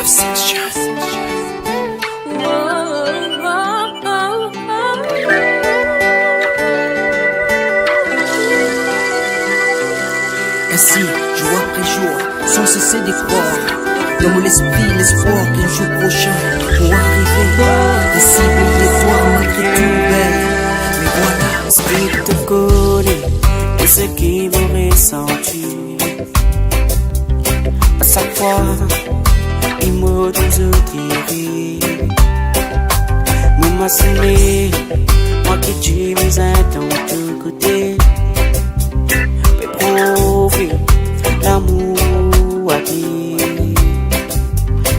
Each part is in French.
Love Section. Ainsi, jour après jour, sans cesser d'y croire. Dans mon esprit, l'espoir qu'un jour prochain pourra arriver. Des cibles d'étoiles malgré tout belles. Mais voilà, ce qui te connaît et ce qui m'aurait senti. À chaque fois, il me dit me m'assumer, moi qui dis mes intentions de côté. Mais prouver l'amour à qui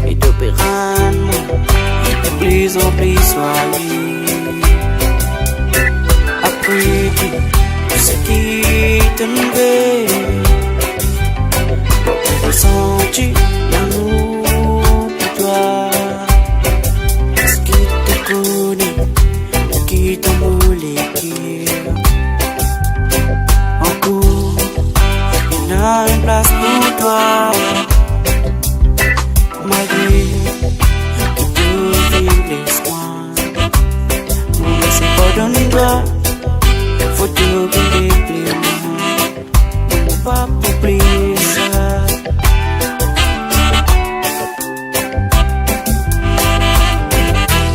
et d'opérer de plus en plus soigné. Après tout ce qui te nouvelle, ressens-tu l'amour pour toi? Est-ce qu'il te connaît ou qui t'en molécule? Encore, il a une place pour toi. Malgré que tu vives les soins, mais c'est pas dans les doigts. Faut te guider pleinement, pas pour oublier ça.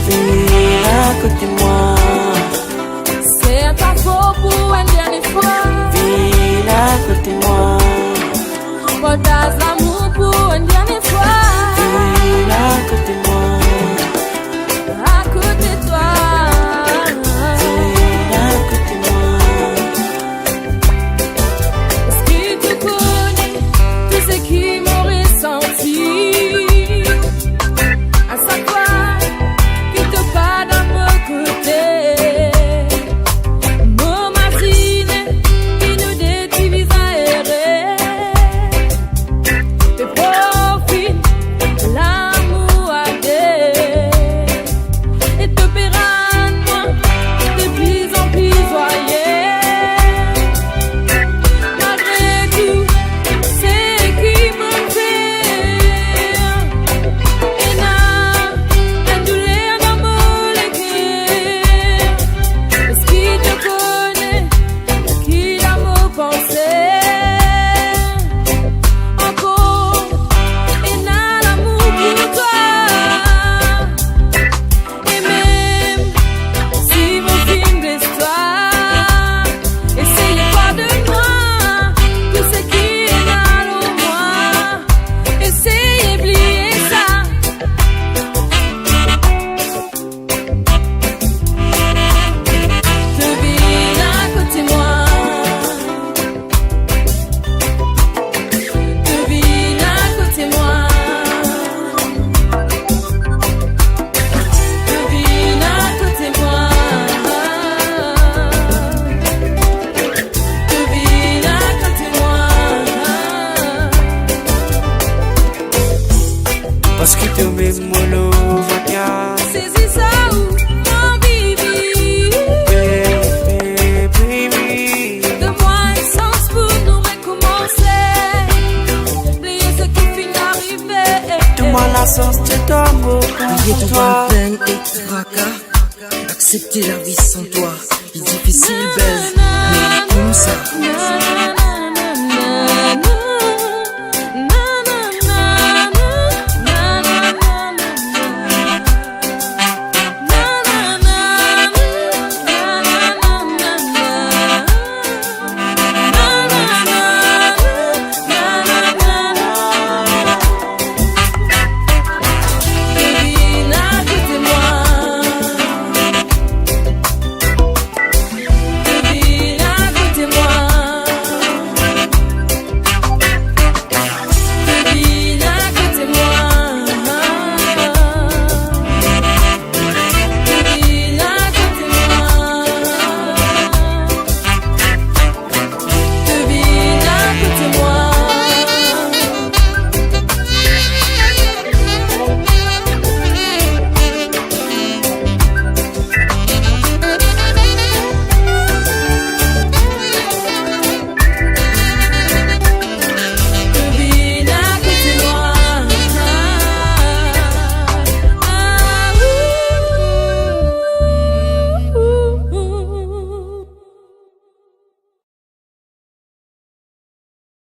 Viens à côté de moi. C'est pas faux pour une dernière fois. Viens à côté de moi. Partage l'amour pour une dernière fois. Viens à côté de moi. À côté de toi. Parce que tu m'aimes mon vaca. Saisis ça ou mon baby. Baby. Donne-moi une chance pour nous recommencer. Oublier ce qui finit d'arriver. Donne-moi la chance de t'amour oublier pour ton toi. peine et tracas. Accepter la vie sans toi. Il est difficile, belle, mais comme ça.